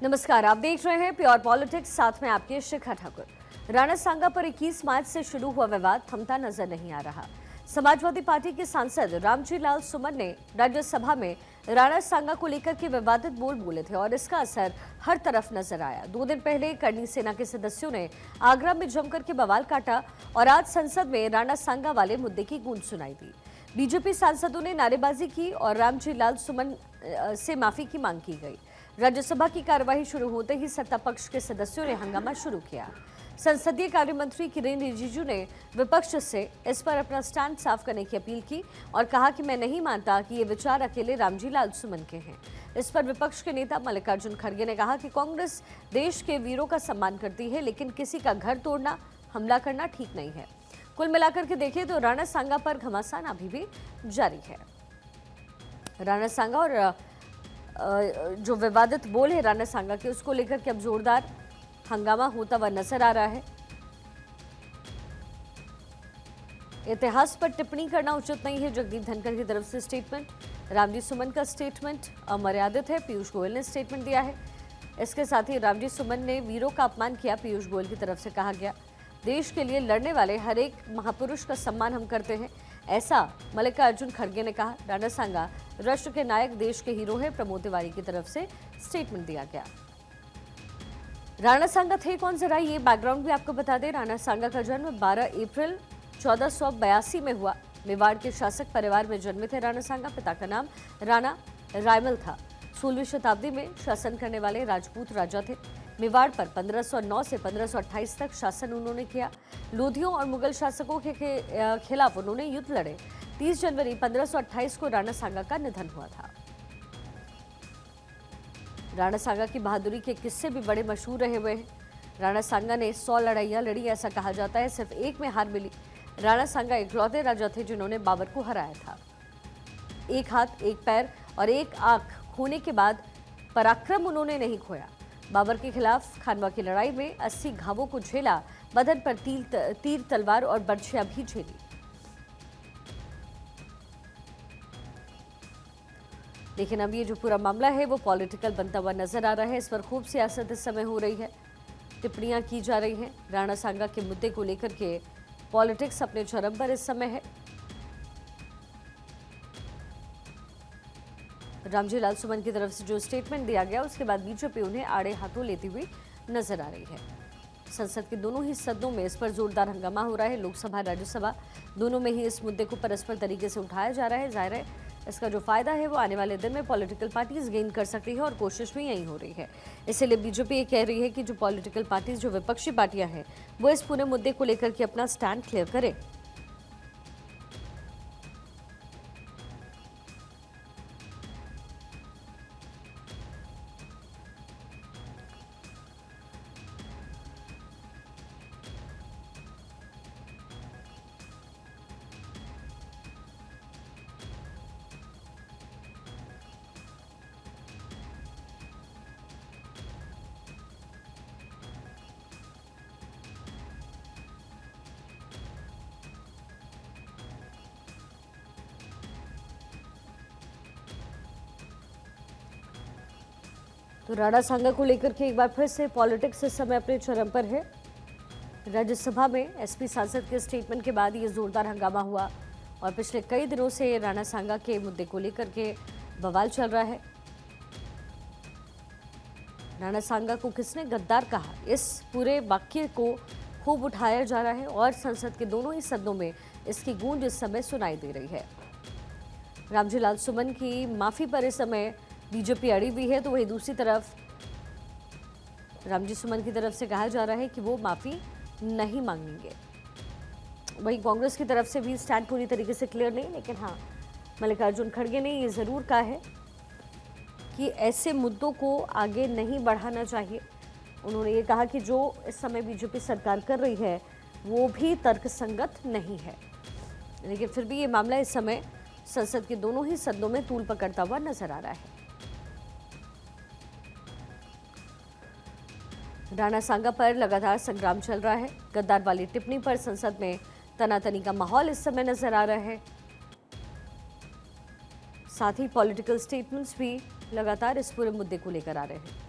नमस्कार, आप देख रहे हैं प्योर पॉलिटिक्स, साथ में आपके शिखा ठाकुर। राणा सांगा पर 21 मार्च से शुरू हुआ विवाद थमता नजर नहीं आ रहा। समाजवादी पार्टी के सांसद रामजी लाल सुमन ने राज्यसभा में राणा सांगा को लेकर के विवादित बोल बोले थे और इसका असर हर तरफ नजर आया। 2 दिन पहले करनी सेना के सदस्यों ने आगरा में जमकर के बवाल काटा और आज संसद में राणा सांगा वाले मुद्दे की गूंज सुनाई दी। बीजेपी सांसदों ने नारेबाजी की और रामजी लाल सुमन से माफी की मांग की गई। राज्यसभा की कार्यवाही शुरू होते ही सत्ता पक्ष के सदस्यों ने हंगामा शुरू किया। संसदीय कार्य मंत्री किरेन रिजिजू ने विपक्ष से इस पर अपना स्टैंड साफ करने की अपील की और कहा कि मैं नहीं मानता कि ये विचार अकेले रामजी लाल सुमन के हैं। इस पर विपक्ष के नेता मल्लिकार्जुन खड़गे ने कहा कि कांग्रेस देश के वीरों का सम्मान करती है, लेकिन किसी का घर तोड़ना, हमला करना ठीक नहीं है। कुल मिलाकर के देखें तो राणा सांगा पर घमासान अभी भी जारी है। राणा सांगा और जो विवादित बोल है राणा सांगा के, उसको लेकर के अब जोरदार हंगामा होता हुआ नजर आ रहा है। इतिहास पर टिप्पणी करना उचित नहीं है, जगदीप धनखड़ की तरफ से स्टेटमेंट। रामजी सुमन का स्टेटमेंट अमर्यादित है, पीयूष गोयल ने स्टेटमेंट दिया है। इसके साथ ही रामजी सुमन ने वीरों का अपमान किया, पीयूष गोयल की तरफ से कहा गया। देश के लिए लड़ने वाले हर एक महापुरुष का सम्मान हम करते हैं, ऐसा मल्लिकार्जुन खड़गे ने कहा। राणा सांगा राष्ट्र के नायक, देश के हीरो है, प्रमोद तिवारी की तरफ से स्टेटमेंट दिया गया। राणा सांगा थे कौन, जरा ये बैकग्राउंड भी आपको बता दें। राणा सांगा का जन्म 12 अप्रैल 1482 में हुआ। मेवाड़ के शासक परिवार में जन्मे थे राणा सांगा। पिता का नाम राणा रायमल था। 16वीं शताब्दी में शासन करने वाले राजपूत राजा थे। मेवाड़ पर 1509 से 1528 तक शासन उन्होंने किया। लोधियों और मुगल शासकों के खिलाफ उन्होंने युद्ध लड़े। 30 जनवरी 1528 को राणा सांगा का निधन हुआ था। राणा सांगा की बहादुरी के किस्से भी बड़े मशहूर रहे हुए हैं। राणा सांगा ने 100 लड़ाइयां लड़ी, ऐसा कहा जाता है, सिर्फ एक में हार मिली। राणा सांगा इकलौते राजा थे जिन्होंने बाबर को हराया था। एक हाथ, एक पैर और एक आंख खोने के बाद पराक्रम उन्होंने नहीं खोया। बाबर के खिलाफ खानवा की लड़ाई में 80 घावों को झेला। बदन पर तीर, तलवार और बर्छियां भी झेली। लेकिन अब ये जो पूरा मामला है वो पॉलिटिकल बनता हुआ नजर आ रहा है। इस पर खूब सियासत इस समय हो रही है, टिप्पणियां की जा रही हैं। राणा सांगा के मुद्दे को लेकर के पॉलिटिक्स अपने चरम पर इस समय है। रामजी लाल सुमन की तरफ से जो स्टेटमेंट दिया गया, उसके बाद बीजेपी उन्हें आड़े हाथों लेती हुई नजर आ रही है। संसद के दोनों ही सदनों में इस पर जोरदार हंगामा हो रहा है। लोकसभा, राज्यसभा दोनों में ही इस मुद्दे को परस्पर तरीके से उठाया जा रहा है। जाहिर है इसका जो फायदा है वो आने वाले दिन में पॉलिटिकल पार्टीज गेन कर सकती है और कोशिश भी यही हो रही है। इसीलिए बीजेपी ये कह रही है कि जो पॉलिटिकल पार्टीज, जो विपक्षी पार्टियां हैं, वो इस पूरे मुद्दे को लेकर के अपना स्टैंड क्लियर करें। तो राणा सांगा को लेकर के एक बार फिर से पॉलिटिक्स इस समय अपने चरम पर है। राज्यसभा में एसपी सांसद के स्टेटमेंट के बाद ये जोरदार हंगामा हुआ और पिछले कई दिनों से राणा सांगा के मुद्दे को लेकर के बवाल चल रहा है। राणा सांगा को किसने गद्दार कहा, इस पूरे वाक्य को खूब उठाया जा रहा है और संसद के दोनों ही सदनों में इसकी गूंज इस समय सुनाई दे रही है। रामजी लाल सुमन की माफी पर इस समय बीजेपी अड़ी हुई है, तो वही दूसरी तरफ रामजी सुमन की तरफ से कहा जा रहा है कि वो माफी नहीं मांगेंगे। वहीं कांग्रेस की तरफ से भी स्टैंड पूरी तरीके से क्लियर नहीं, लेकिन हाँ, मल्लिकार्जुन खड़गे ने ये जरूर कहा है कि ऐसे मुद्दों को आगे नहीं बढ़ाना चाहिए। उन्होंने ये कहा कि जो इस समय बीजेपी सरकार कर रही है वो भी तर्कसंगत नहीं है, लेकिन फिर भी ये मामला इस समय संसद के दोनों ही सदनों में तूल पकड़ता हुआ नजर आ रहा है। राणा सांगा पर लगातार संग्राम चल रहा है। गद्दार वाली टिप्पणी पर संसद में तनातनी का माहौल इस समय नजर आ रहा है। साथ ही पॉलिटिकल स्टेटमेंट्स भी लगातार इस पूरे मुद्दे को लेकर आ रहे हैं।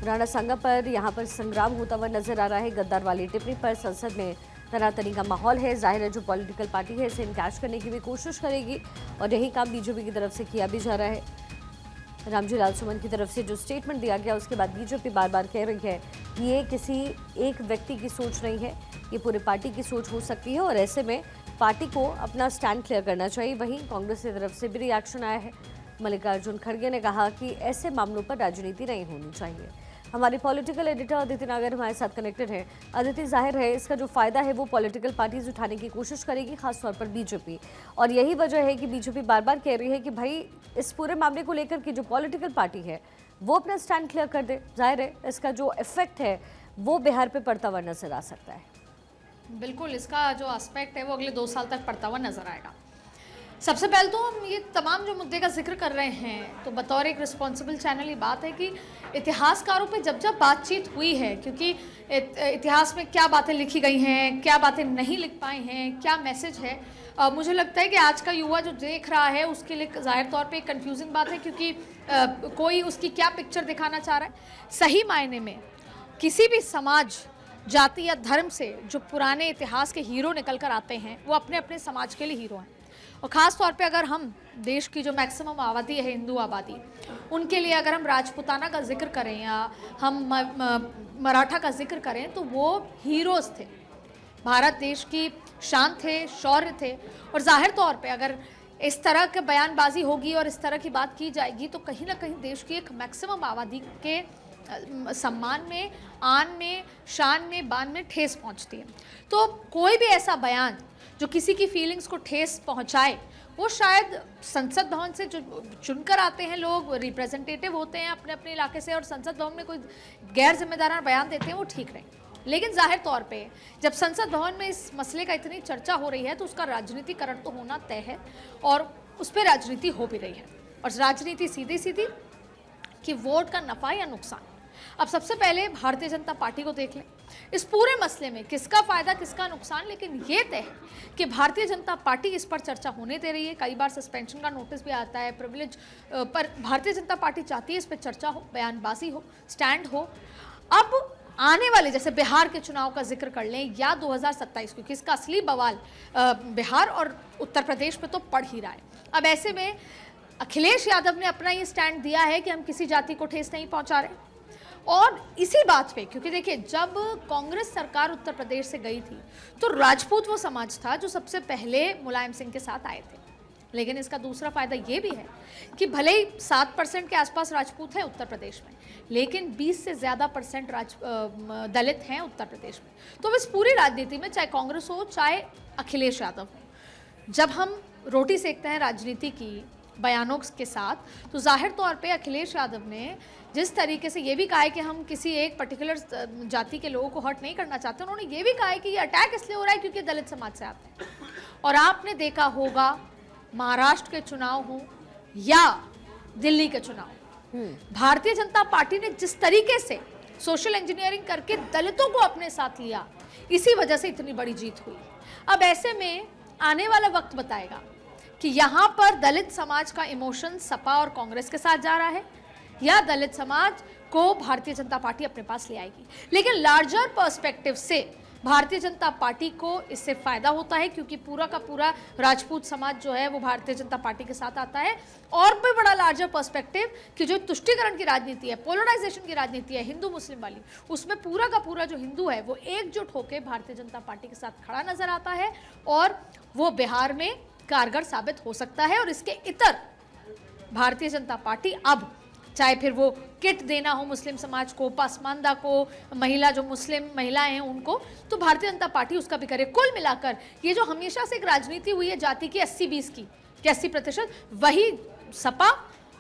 राणा सांगा पर यहाँ पर संग्राम होता हुआ नजर आ रहा है। गद्दार वाली टिप्पणी पर संसद में तनातनी का माहौल है। जाहिर है जो पॉलिटिकल पार्टी है इसे इनकैश करने की भी कोशिश करेगी और यही काम बीजेपी की तरफ से किया भी जा रहा है। रामजी लाल सुमन की तरफ से जो स्टेटमेंट दिया गया उसके बाद बीजेपी बार बार कह रही है कि ये किसी एक व्यक्ति की सोच नहीं है, ये पूरी पार्टी की सोच हो सकती है और ऐसे में पार्टी को अपना स्टैंड क्लियर करना चाहिए। वहीं कांग्रेस की तरफ से भी रिएक्शन आया है। मल्लिकार्जुन खड़गे ने कहा कि ऐसे मामलों पर राजनीति नहीं होनी चाहिए। हमारे पॉलिटिकल एडिटर अदिति नागर हमारे साथ कनेक्टेड है। अदिति, जाहिर है इसका जो फायदा है वो पॉलिटिकल पार्टीज उठाने की कोशिश करेगी, खासतौर पर बीजेपी, और यही वजह है कि बीजेपी बार बार कह रही है कि भाई इस पूरे मामले को लेकर की जो पॉलिटिकल पार्टी है वो अपना स्टैंड क्लियर कर दे। जाहिर है इसका जो इफेक्ट है वो बिहार पे पड़ता हुआ नजर आ सकता है। बिल्कुल, इसका जो एस्पेक्ट है वो अगले 2 साल तक पड़ता हुआ नजर आएगा। सबसे पहले तो हम ये तमाम जो मुद्दे का जिक्र कर रहे हैं तो बतौर एक रिस्पॉन्सिबल चैनल ये बात है कि इतिहासकारों पे जब जब बातचीत हुई है, क्योंकि इतिहास में क्या बातें लिखी गई हैं, क्या बातें नहीं लिख पाए हैं, क्या मैसेज है, मुझे लगता है कि आज का युवा जो देख रहा है उसके लिए ज़ाहिर तौर पे एक कन्फ्यूजिंग बात है, क्योंकि कोई उसकी क्या पिक्चर दिखाना चाह रहा है। सही मायने में किसी भी समाज, जाति या धर्म से जो पुराने इतिहास के हीरो निकल कर आते हैं वो अपने अपने समाज के लिए हीरो हैं। और ख़ास तौर पे अगर हम देश की जो मैक्सिमम आबादी है हिंदू आबादी, उनके लिए अगर हम राजपूताना का जिक्र करें या हम मराठा का जिक्र करें तो वो हीरोज़ थे, भारत देश की शान थे, शौर्य थे। और जाहिर तौर पे अगर इस तरह की बयानबाजी होगी और इस तरह की बात की जाएगी तो कहीं ना कहीं देश की एक मैक्सिमम आबादी के सम्मान में, आन में, शान में, बान में ठेस पहुंचती है। तो कोई भी ऐसा बयान जो किसी की फीलिंग्स को ठेस पहुंचाए वो शायद संसद भवन से जो चुनकर आते हैं लोग, रिप्रेजेंटेटिव होते हैं अपने अपने इलाके से, और संसद भवन में कोई गैर जिम्मेदाराना बयान देते हैं वो ठीक नहीं। लेकिन जाहिर तौर पे जब संसद भवन में इस मसले का इतनी चर्चा हो रही है तो उसका राजनीतिकरण तो होना तय है और उस पर राजनीति हो भी रही है। और राजनीति सीधी सीधी कि वोट का नफा या नुकसान। अब सबसे पहले भारतीय जनता पार्टी को देख लें, इस पूरे मसले में किसका फायदा किसका नुकसान, लेकिन ये तय है कि भारतीय जनता पार्टी इस पर चर्चा होने दे रही है। कई बार सस्पेंशन का नोटिस भी आता है, प्रिविलेज पर भारतीय जनता पार्टी चाहती है इस पर चर्चा हो, बयानबाजी हो, स्टैंड हो। अब आने वाले जैसे बिहार के चुनाव का जिक्र कर लें या 2027, क्योंकि इसका असली बवाल बिहार और उत्तर प्रदेश पे तो पड़ ही रहा है। अब ऐसे में अखिलेश यादव ने अपना ये स्टैंड दिया है कि हम किसी जाति को ठेस नहीं पहुंचा रहे। और इसी बात पे, क्योंकि देखिए जब कांग्रेस सरकार उत्तर प्रदेश से गई थी तो राजपूत वो समाज था जो सबसे पहले मुलायम सिंह के साथ आए थे। लेकिन इसका दूसरा फायदा ये भी है कि भले ही 7% के आसपास राजपूत है उत्तर प्रदेश में, लेकिन 20 से ज़्यादा परसेंट दलित हैं उत्तर प्रदेश में। तो इस पूरी राजनीति में चाहे कांग्रेस हो चाहे अखिलेश यादव हो, जब हम रोटी सेकते हैं राजनीति की बयानों के साथ, तो जाहिर तौर पे अखिलेश यादव ने जिस तरीके से ये भी कहा है कि हम किसी एक पर्टिकुलर जाति के लोगों को हर्ट नहीं करना चाहते, उन्होंने ये भी कहा है कि ये अटैक इसलिए हो रहा है क्योंकि दलित समाज से आते हैं। और आपने देखा होगा महाराष्ट्र के चुनाव हो या दिल्ली के चुनाव, भारतीय जनता पार्टी ने जिस तरीके से सोशल इंजीनियरिंग करके दलितों को अपने साथ लिया, इसी वजह से इतनी बड़ी जीत हुई। अब ऐसे में आने वाला वक्त बताएगा कि यहाँ पर दलित समाज का इमोशन सपा और कांग्रेस के साथ जा रहा है या दलित समाज को भारतीय जनता पार्टी अपने पास ले आएगी। लेकिन लार्जर पर्सपेक्टिव से भारतीय जनता पार्टी को इससे फायदा होता है, क्योंकि पूरा का पूरा राजपूत समाज जो है वो भारतीय जनता पार्टी के साथ आता है। और भी बड़ा लार्जर पर्सपेक्टिव कि जो तुष्टीकरण की राजनीति है, पोलराइजेशन की राजनीति है हिंदू मुस्लिम वाली, उसमें पूरा का पूरा जो हिंदू है वो एकजुट होकर भारतीय जनता पार्टी के साथ खड़ा नजर आता है और वो बिहार में कारगर साबित हो सकता है। और इसके इतर भारतीय जनता पार्टी अब चाहे फिर वो किट देना हो मुस्लिम समाज को, पसमानदा को, महिला जो मुस्लिम महिलाएं हैं उनको, तो भारतीय जनता पार्टी उसका भी करे। कुल मिलाकर ये जो हमेशा से एक राजनीति हुई है जाति की 80-20 की, 80%, वही सपा,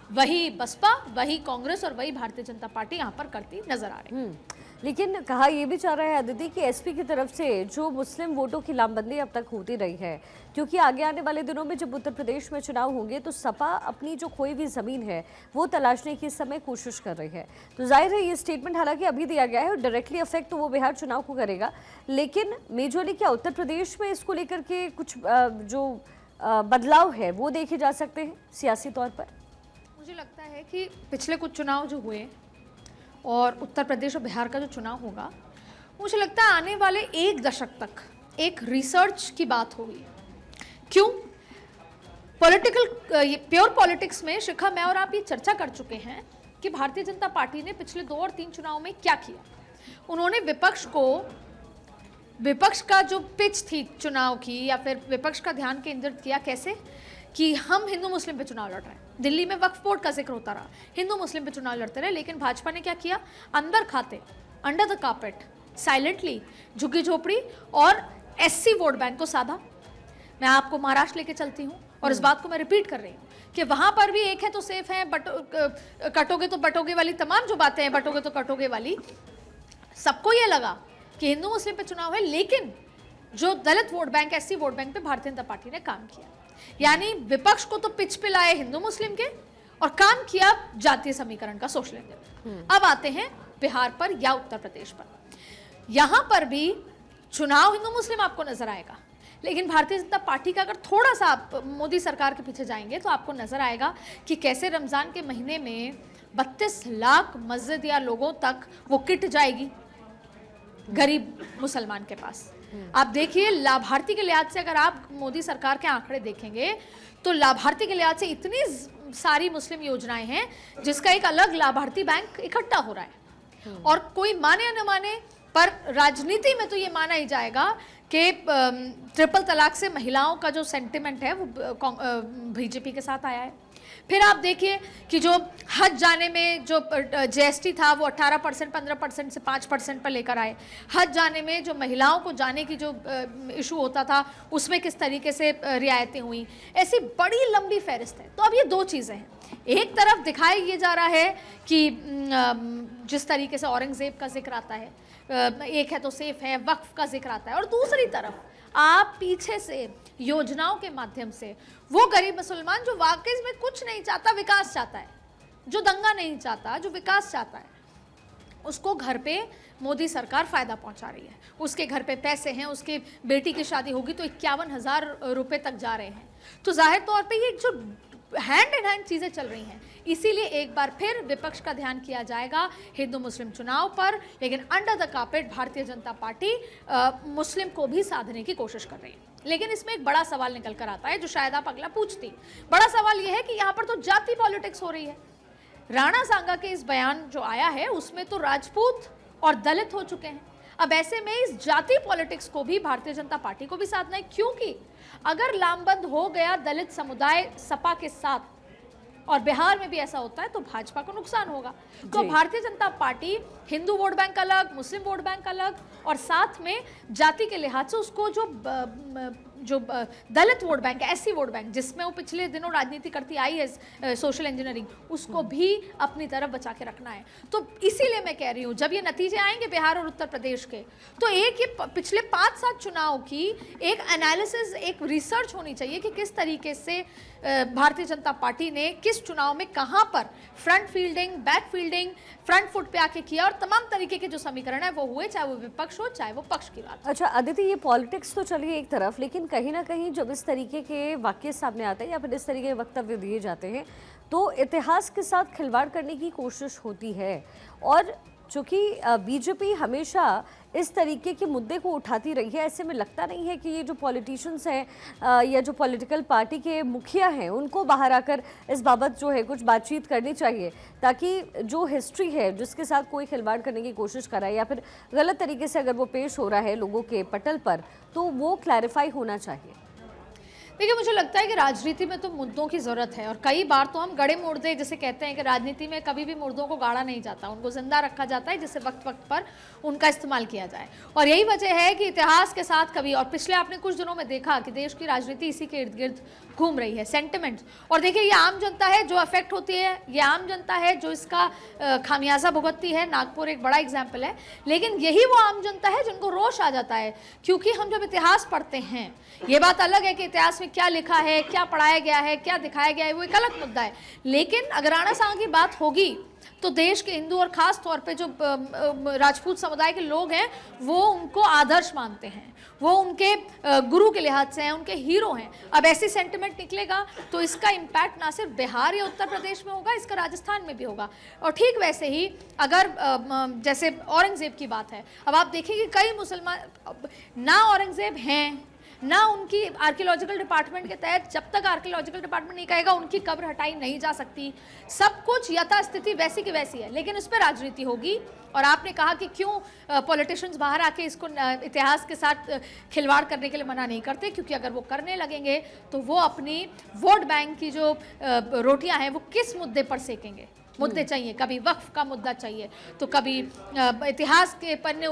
वही बसपा, वही कांग्रेस और वही भारतीय जनता पार्टी यहाँ पर करती नजर आ रही है। लेकिन कहा यह भी चाह रहा है अदिति कि एसपी की तरफ से जो मुस्लिम वोटों की लामबंदी अब तक होती रही है, क्योंकि आगे आने वाले दिनों में जब उत्तर प्रदेश में चुनाव होंगे तो सपा अपनी जो खोई हुई ज़मीन है वो तलाशने की इस समय कोशिश कर रही है। तो जाहिर है ये स्टेटमेंट हालांकि अभी दिया गया है और डायरेक्टली अफेक्ट तो वो बिहार चुनाव को करेगा, लेकिन मेजरली क्या उत्तर प्रदेश में इसको लेकर के कुछ जो बदलाव है वो देखे जा सकते हैं सियासी तौर पर? मुझे लगता है कि पिछले कुछ चुनाव जो हुए और उत्तर प्रदेश और बिहार का जो चुनाव होगा, मुझे लगता है आने वाले 1 दशक तक एक रिसर्च की बात होगी। क्यों? प्योर पॉलिटिक्स में शिखा, मैं और आप ये चर्चा कर चुके हैं कि भारतीय जनता पार्टी ने पिछले 2 और 3 चुनाव में क्या किया। उन्होंने विपक्ष का जो पिच थी चुनाव की, या फिर विपक्ष का ध्यान केंद्रित किया कैसे, कि हम हिंदू मुस्लिम पे चुनाव लड़ रहे हैं। दिल्ली में वक्फ बोर्ड का जिक्र होता रहा, हिंदू मुस्लिम पे चुनाव लड़ते रहे, लेकिन भाजपा ने क्या किया, अंदर खाते, अंडर द कार्पेट, साइलेंटली, झुग्गी झोपड़ी और एससी वोट बैंक को साधा। मैं आपको महाराष्ट्र लेके चलती हूँ और इस बात को मैं रिपीट कर रही हूँ कि वहां पर भी एक है तो सेफ है, कटोगे तो बटोगे वाली तमाम जो बातें हैं, बटोगे तो कटोगे वाली, सबको ये लगा कि हिंदू मुस्लिम पे चुनाव है, लेकिन जो दलित vote bank, SC vote bank पे भारतीय जनता पार्टी ने काम किया। यानी विपक्ष को तो पिच पे लाए हिंदू मुस्लिम के और काम किया जातीय समीकरण का सोच लेंगे। अब आते हैं बिहार पर या उत्तर प्रदेश पर। यहां पर भी चुनाव हिंदू मुस्लिम आपको नजर आएगा, लेकिन भारतीय जनता पार्टी का अगर थोड़ा सा आप मोदी सरकार के पीछे जाएंगे तो आपको नजर आएगा कि कैसे रमजान के महीने में 32 लाख मस्जिद या लोगों तक वो किट जाएगी गरीब मुसलमान के पास। आप देखिए, लाभार्थी के लिहाज से अगर आप मोदी सरकार के आंकड़े देखेंगे तो लाभार्थी के लिहाज से इतनी सारी मुस्लिम योजनाएं हैं जिसका एक अलग लाभार्थी बैंक इकट्ठा हो रहा है। और कोई माने या न माने, पर राजनीति में तो ये माना ही जाएगा कि ट्रिपल तलाक से महिलाओं का जो सेंटिमेंट है वो बीजेपी के साथ आया है। फिर आप देखिए कि जो हज जाने में जो जीएसटी था वो 18%, 15% से 5% पर लेकर आए। हज जाने में जो महिलाओं को जाने की जो इशू होता था उसमें किस तरीके से रियायतें हुई, ऐसी बड़ी लंबी फहरिस्त है। तो अब ये 2 चीज़ें हैं, एक तरफ दिखाया ये जा रहा है कि जिस तरीके से औरंगजेब का जिक्र आता है, एक है तो सेफ है, वक्फ का जिक्र आता है, और दूसरी तरफ आप पीछे से योजनाओं के माध्यम से वो गरीब मुसलमान जो वाकई में कुछ नहीं चाहता, विकास चाहता है, जो दंगा नहीं चाहता, जो विकास चाहता है, उसको घर पे मोदी सरकार फायदा पहुंचा रही है। उसके घर पे पैसे हैं, उसके बेटी की शादी होगी तो 51,000 रुपए तक जा रहे हैं। तो जाहिर तौर पे ये जो हैंड इन हैंड चीज़ें चल रही हैं, इसीलिए एक बार फिर विपक्ष का ध्यान किया जाएगा हिंदू मुस्लिम चुनाव पर, लेकिन under the carpet Bharatiya Janata party मुस्लिम को भी साधने की कोशिश कर रही है। लेकिन इसमें एक बड़ा सवाल निकल कर आता है जो शायद आप अगला पूछती। बड़ा सवाल यह है कि यहाँ पर तो जाति पॉलिटिक्स हो रही है। राणा सांगा के इस बयान जो आया है उसमें तो राजपूत और दलित हो चुके हैं। अब ऐसे में इस जाति पॉलिटिक्स को भी भारतीय जनता पार्टी को भी साधना है, क्योंकि अगर लामबंद हो गया दलित समुदाय सपा के साथ और बिहार में भी ऐसा होता है तो भाजपा को नुकसान होगा। तो Bharatiya Janata party Hindu vote bank अलग, मुस्लिम वोट बैंक अलग, और साथ में जाति के लिहाज से उसको जो दलित वोट बैंक है, एससी वोट बैंक, जिसमें वो पिछले दिनों राजनीति करती आई है सोशल इंजीनियरिंग, उसको भी अपनी तरफ बचा के रखना है। तो इसीलिए मैं कह रही हूँ जब ये नतीजे आएंगे बिहार और उत्तर प्रदेश के, तो एक ये पिछले 5-7 चुनाव की एक एनालिसिस, एक रिसर्च होनी चाहिए कि किस तरीके से भारतीय जनता पार्टी ने किस चुनाव में कहां पर front fielding, back fielding, front foot पे आके किया, और तमाम तरीके के जो समीकरण है वो हुए, चाहे वो विपक्ष हो चाहे वो पक्ष की बात। अच्छा अदिति, ये पॉलिटिक्स तो चलिए एक तरफ, लेकिन कहीं ना कहीं जब इस तरीके के वाक्य सामने आते हैं या फिर इस तरीके के वक्तव्य दिए जाते हैं तो इतिहास के साथ खिलवाड़ करने की कोशिश होती है। और चूँकि बीजेपी हमेशा इस तरीके के मुद्दे को उठाती रही है, ऐसे में लगता नहीं है कि ये जो पॉलिटिशियंस हैं या जो पॉलिटिकल पार्टी के मुखिया हैं उनको बाहर आकर इस बाबत जो है कुछ बातचीत करनी चाहिए, ताकि जो हिस्ट्री है जिसके साथ कोई खिलवाड़ करने की कोशिश कराए या फिर गलत तरीके से अगर वो पेश हो रहा है लोगों के पटल पर, तो वो क्लैरिफाई होना चाहिए। देखिए, मुझे लगता है कि राजनीति में तो मुद्दों की ज़रूरत है, और कई बार तो हम गड़े मुर्दे जिसे कहते हैं कि राजनीति में कभी भी मुर्दों को गाड़ा नहीं जाता, उनको जिंदा रखा जाता है जिससे वक्त वक्त पर उनका इस्तेमाल किया जाए। और यही वजह है कि इतिहास के साथ कभी, और पिछले आपने कुछ दिनों में देखा कि देश की राजनीति इसी के इर्द गिर्द घूम रही है, सेंटिमेंट्स। और देखिए, ये आम जनता है जो अफेक्ट होती है, ये आम जनता है जो इसका खामियाजा भुगतती है। नागपुर एक बड़ा एग्जाम्पल है, लेकिन यही वो आम जनता है जिनको रोष आ जाता है, क्योंकि हम जब इतिहास पढ़ते हैं, ये बात अलग है कि इतिहास में क्या लिखा है, क्या पढ़ाया गया है, क्या दिखाया गया है, वो एक अलग मुद्दा है। लेकिन अगर राणा साहब की बात होगी तो देश के हिंदू और ख़ास तौर पे जो राजपूत समुदाय के लोग हैं वो उनको आदर्श मानते हैं, वो उनके गुरु के लिहाज से हैं, उनके हीरो हैं। अब ऐसी सेंटिमेंट निकलेगा तो इसका इम्पैक्ट ना सिर्फ बिहार या उत्तर प्रदेश में होगा, इसका राजस्थान में भी होगा। और ठीक वैसे ही अगर जैसे औरंगज़ेब की बात है, अब आप देखेंगे कई मुसलमान ना औरंगज़ेब हैं ना उनकी आर्कियोलॉजिकल डिपार्टमेंट के तहत, जब तक आर्कियोलॉजिकल डिपार्टमेंट नहीं कहेगा उनकी कब्र हटाई नहीं जा सकती। सब कुछ यथास्थिति वैसी की वैसी है, लेकिन उस पर राजनीति होगी। और आपने कहा कि क्यों पॉलिटिशियंस बाहर आके इसको इतिहास के साथ खिलवाड़ करने के लिए मना नहीं करते, क्योंकि अगर वो करने लगेंगे तो वो अपनी वोट बैंक की जो रोटियां हैं वो किस मुद्दे पर सेकेंगे। मुद्दे चाहिए, कभी वक्फ का मुद्दा चाहिए तो कभी इतिहास के पन्ने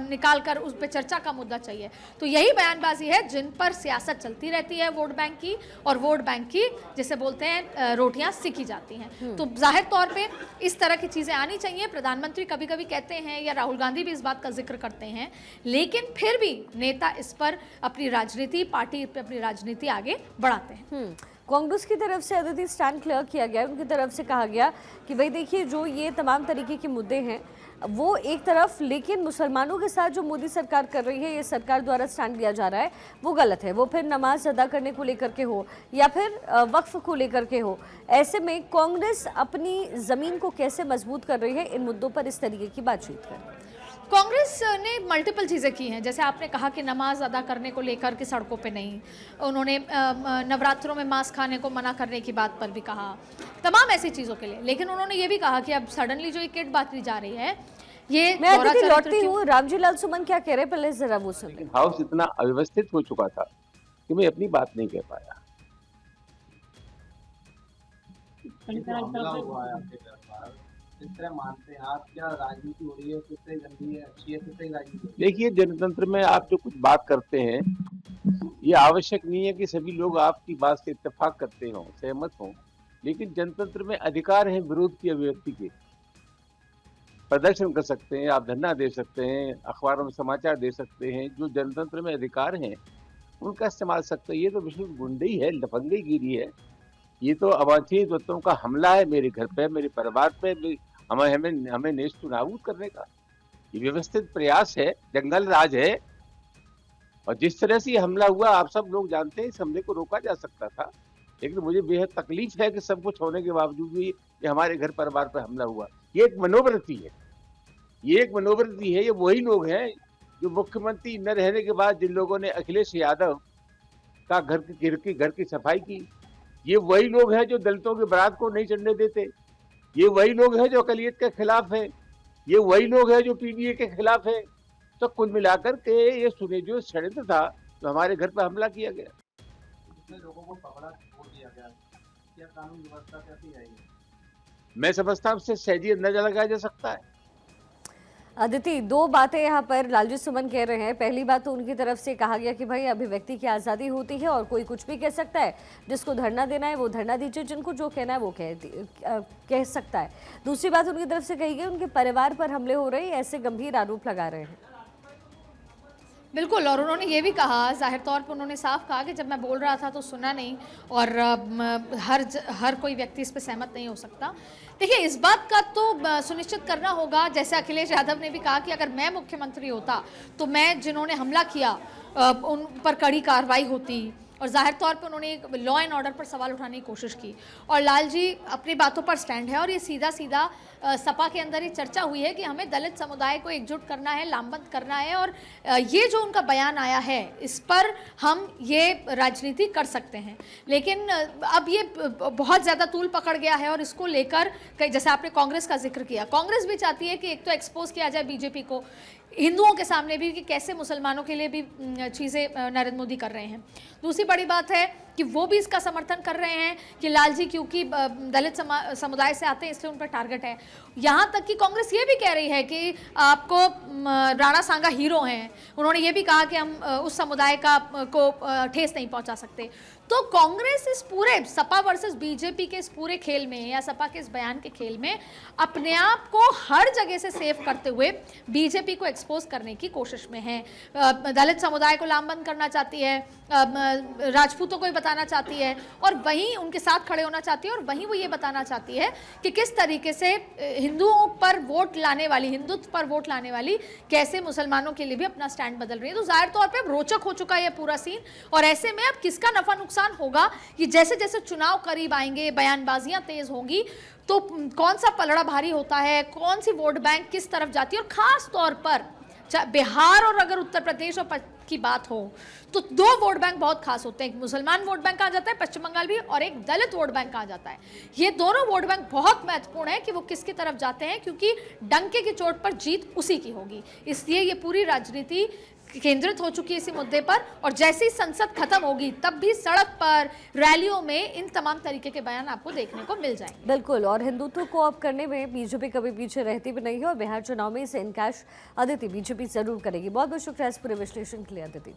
निकाल कर उस पर चर्चा का मुद्दा चाहिए। तो यही बयानबाजी है जिन पर सियासत चलती रहती है वोट बैंक की, और वोट बैंक की जिसे बोलते हैं रोटियां सिकी जाती हैं। तो जाहिर तौर पे इस तरह की चीज़ें आनी चाहिए। प्रधानमंत्री कभी कभी कहते हैं या राहुल गांधी भी इस बात का जिक्र करते हैं, लेकिन फिर भी नेता इस पर अपनी राजनीति, पार्टी पर अपनी राजनीति आगे बढ़ाते हैं। कांग्रेस की तरफ से अदिति स्टैंड क्लियर किया गया, उनकी तरफ से कहा गया कि भाई देखिए जो ये तमाम तरीके के मुद्दे हैं वो एक तरफ, लेकिन मुसलमानों के साथ जो मोदी सरकार कर रही है, ये सरकार द्वारा स्टैंड लिया जा रहा है वो गलत है। वो फिर नमाज अदा करने को लेकर के हो या फिर वक्फ को लेकर के हो, ऐसे में कांग्रेस अपनी ज़मीन को कैसे मजबूत कर रही है इन मुद्दों पर इस तरीके की बातचीत कर। कांग्रेस ने मल्टीपल चीज़ें की हैं, जैसे आपने कहा कि नमाज अदा करने को लेकर के सड़कों पे नहीं, उन्होंने नवरात्रों में मांस खाने को मना करने की बात पर भी कहा, तमाम ऐसी चीज़ों के लिए। लेकिन उन्होंने ये भी कहा कि अब सडनली जो किट बांटी जा रही है ये मैं लौटती हूँ। रामजी लाल सुमन क्या कह रहे, पहले जरा वो सुन लें। हाउस इतना अव्यवस्थित हो चुका था कि मैं अपनी बात नहीं कह पाया। मानते हैं आप, क्या राजनीति हो रही है, कितने गंदी है, अच्छी है, कितने राजनीति? देखिए, जनतंत्र में आप जो कुछ बात करते हैं ये आवश्यक नहीं है कि सभी लोग आपकी बात से इत्तेफाक करते हों, सहमत हों, लेकिन जनतंत्र में अधिकार है विरोध की अभिव्यक्ति के। प्रदर्शन कर सकते हैं, आप धरना दे सकते हैं, अखबारों में समाचार दे सकते हैं, जो जनतंत्र में अधिकार हैं उनका इस्तेमाल सकते हैं। ये तो विशुद्ध गुंडई है, लफंगईगिरी है, ये तो अवांछनीय तत्वों का हमला है मेरे घर पे, मेरे परिवार पे, हमें नेस्तु नाबूद करने का ये व्यवस्थित प्रयास है, जंगल राज है। और जिस तरह से ये हमला हुआ आप सब लोग जानते हैं, इस हमले को रोका जा सकता था, लेकिन मुझे बेहद तकलीफ है कि सब कुछ होने के बावजूद भी ये हमारे घर परिवार पर हमला हुआ। ये एक मनोवृत्ति है, ये एक मनोवृत्ति है। ये वही लोग हैं जो मुख्यमंत्री न रहने के बाद जिन लोगों ने अखिलेश यादव का घर की सफाई की, ये वही लोग हैं जो दलितों की बारात को नहीं चढ़ने देते, ये वही लोग हैं जो अकलियत के खिलाफ है, ये वही लोग हैं जो पीडीए के खिलाफ है। तो कुल मिलाकर के ये सुनेजो षड्यंत्र था तो हमारे घर पर हमला किया गया। कितने लोगों को पकड़ा, छोड़ दिया गया, क्या कानून व्यवस्था कैसी आएगी? मैं समझता हूँ उससे सहजी अंदाजा लगाया जा सकता है। अदिति, दो बातें यहाँ पर लालजी सुमन कह रहे हैं। पहली बात तो उनकी तरफ से कहा गया कि भाई अभिव्यक्ति की आज़ादी होती है और कोई कुछ भी कह सकता है, जिसको धरना देना है वो धरना दीजिए, जिनको जो कहना है वो कह सकता है। दूसरी बात उनकी तरफ से कही गई उनके परिवार पर हमले हो रहे हैं, ऐसे गंभीर आरोप लगा रहे हैं। बिल्कुल, और उन्होंने ये भी कहा, जाहिर तौर पर उन्होंने साफ कहा कि जब मैं बोल रहा था तो सुना नहीं, और हर कोई व्यक्ति इस पर सहमत नहीं हो सकता। देखिए, इस बात का तो सुनिश्चित करना होगा, जैसे अखिलेश यादव ने भी कहा कि अगर मैं मुख्यमंत्री होता तो मैं जिन्होंने हमला किया उन पर कड़ी कार्रवाई होती, और जाहिर तौर पे उन्होंने एक लॉ एंड ऑर्डर पर सवाल उठाने की कोशिश की। और लालजी अपनी बातों पर स्टैंड है, और ये सीधा सीधा सपा के अंदर ही चर्चा हुई है कि हमें दलित समुदाय को एकजुट करना है, लामबंद करना है, और ये जो उनका बयान आया है इस पर हम ये राजनीति कर सकते हैं। लेकिन अब ये बहुत ज़्यादा तूल पकड़ गया है, और इसको लेकर जैसे आपने कांग्रेस का जिक्र किया, कांग्रेस भी चाहती है कि एक तो एक्सपोज किया जाए बीजेपी को हिंदुओं के सामने भी कि कैसे मुसलमानों के लिए भी चीज़ें नरेंद्र मोदी कर रहे हैं। दूसरी बड़ी बात है कि वो भी इसका समर्थन कर रहे हैं कि लालजी क्योंकि दलित समुदाय से आते हैं इसलिए उन पर टारगेट है। यहाँ तक कि कांग्रेस ये भी कह रही है कि आपको राणा सांगा हीरो हैं, उन्होंने ये भी कहा कि हम उस समुदाय को ठेस नहीं पहुँचा सकते। तो कांग्रेस इस पूरे सपा वर्सेस बीजेपी के इस पूरे खेल में या सपा के इस बयान के खेल में अपने आप को हर जगह से सेव करते हुए बीजेपी को एक्सपोज करने की कोशिश में है। दलित समुदाय को लामबंद करना चाहती है, राजपूतों को ही बताना चाहती है, और वहीं उनके साथ खड़े होना चाहती है, और वहीं वो ये बताना चाहती है कि किस तरीके से हिंदुओं पर वोट लाने वाली, हिंदुत्व पर वोट लाने वाली कैसे मुसलमानों के लिए भी अपना स्टैंड बदल रही है। तो जाहिर तौर पे अब रोचक हो चुका है ये पूरा सीन, और ऐसे में अब किसका नफा नुकसान होगा कि जैसे जैसे चुनाव करीब आएंगे, बयानबाजियां तेज होंगी, तो कौन सा पलड़ा भारी होता है, कौन सी वोट बैंक किस तरफ जाती है। और खास तौर पर बिहार और अगर उत्तर प्रदेश और की बात हो तो दो वोट बैंक बहुत खास होते हैं, एक मुसलमान वोट बैंक आ जाता है पश्चिम बंगाल भी, और एक दलित वोट बैंक आ जाता है। ये दोनों वोट बैंक बहुत महत्वपूर्ण है कि वो किसकी तरफ जाते हैं, क्योंकि डंके की चोट पर जीत उसी की होगी। इसलिए ये पूरी राजनीति केंद्रित हो चुकी है इसी मुद्दे पर, और जैसे ही संसद खत्म होगी तब भी सड़क पर, रैलियों में इन तमाम तरीके के बयान आपको देखने को मिल जाएंगे। बिल्कुल, और हिंदुत्व को ऑफ करने में बीजेपी कभी पीछे रहती भी नहीं है, और बिहार चुनाव में इसे इनकैश अदिति बीजेपी जरूर करेगी। बहुत बहुत शुक्रिया इस पूरे विश्लेषण के लिए अदिति।